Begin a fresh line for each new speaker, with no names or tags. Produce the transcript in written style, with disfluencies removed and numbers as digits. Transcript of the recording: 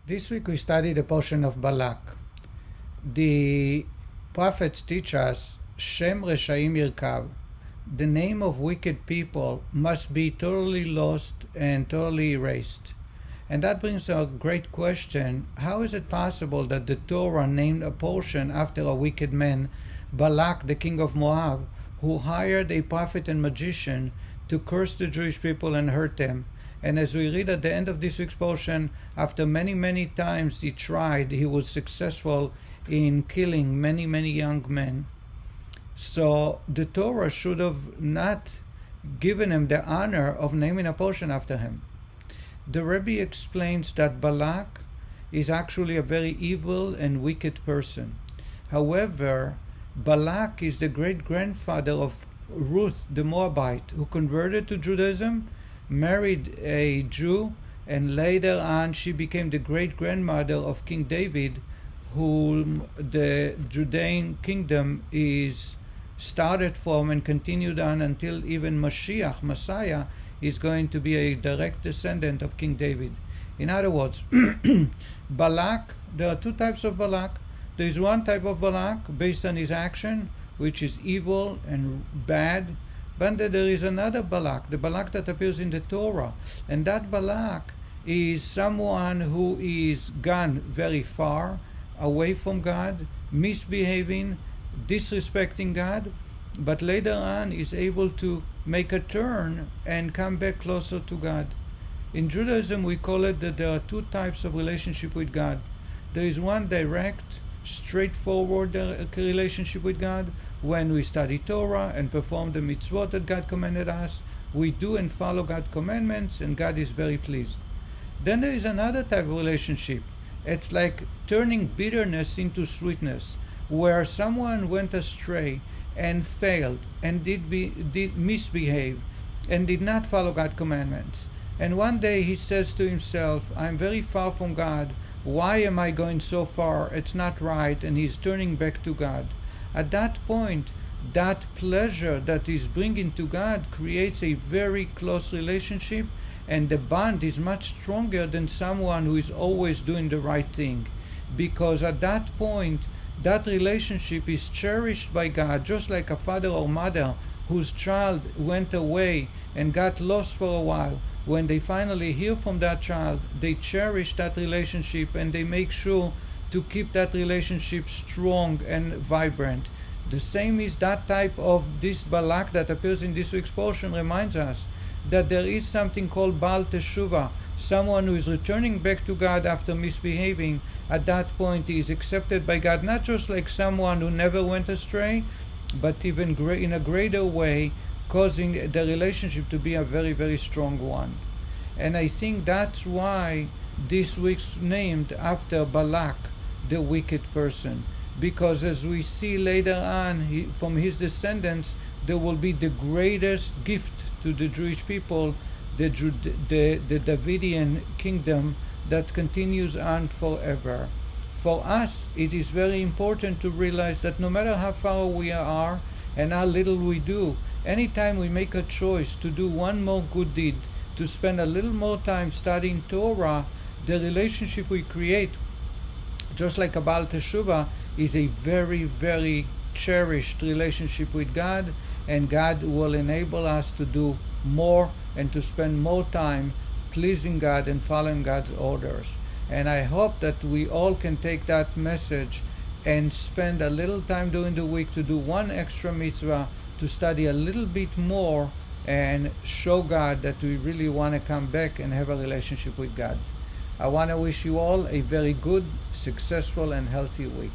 This week we studied a portion of Balak. The prophets teach us, Shem Reshaim Yirkav. The name of wicked people must be totally lost and totally erased. And that brings a great question. How is it possible that the Torah named a portion after a wicked man, Balak, the king of Moab, who hired a prophet and magician to curse the Jewish people and hurt them? And as we read at the end of this week's portion, after many times he tried, he was successful in killing many young men. So the Torah should have not given him the honor of naming a portion after him. The Rebbe explains that Balak is actually a very evil and wicked person. However, Balak is the great-grandfather of Ruth the Moabite, who converted to Judaism, married a Jew, and later on she became the great-grandmother of King David, whom the Judean kingdom is started from and continued on until even Mashiach, Messiah, is going to be a direct descendant of King David. In other words, Balak, there are two types of Balak. There is one type of Balak based on his action, which is evil and bad. But there is another Balak, the Balak that appears in the Torah. And that Balak is someone who is gone very far away from God, misbehaving, disrespecting God, but later on is able to make a turn and come back closer to God. In Judaism, we call it that there are two types of relationship with God. There is one direct, straightforward relationship with God. When we study Torah and perform the mitzvot that God commanded us, we do and follow God's commandments, and God is very pleased. Then there is another type of relationship. It's like turning bitterness into sweetness, where someone went astray and failed and did misbehave and did not follow God's commandments. And one day he says to himself, I'm very far from God. Why am I going so far? It's not right. And he's turning back to God. At that point, that pleasure that he's bringing to God creates a very close relationship, and the bond is much stronger than someone who is always doing the right thing. Because at that point, that relationship is cherished by God, just like a father or mother whose child went away and got lost for a while. When they finally hear from that child, they cherish that relationship and they make sure to keep that relationship strong and vibrant. The same is that type of this Balak that appears in this week's portion reminds us that there is something called Balak Teshuva, someone who is returning back to God after misbehaving. At that point he is accepted by God, not just like someone who never went astray, but even in a greater way, causing the relationship to be a very strong one. And I think that's why this week's named after Balak, the wicked person, because as we see later on from his descendants, there will be the greatest gift to the Jewish people, the Davidian kingdom that continues on forever. For us, it is very important to realize that no matter how far we are and how little we do, anytime we make a choice to do one more good deed, to spend a little more time studying Torah, the relationship we create, just like a Balak Teshuva, is a very cherished relationship with God, and God will enable us to do more and to spend more time pleasing God and following God's orders. And I hope that we all can take that message and spend a little time during the week to do one extra mitzvah, to study a little bit more and show God that we really want to come back and have a relationship with God. I want to wish you all a very good, successful, and healthy week.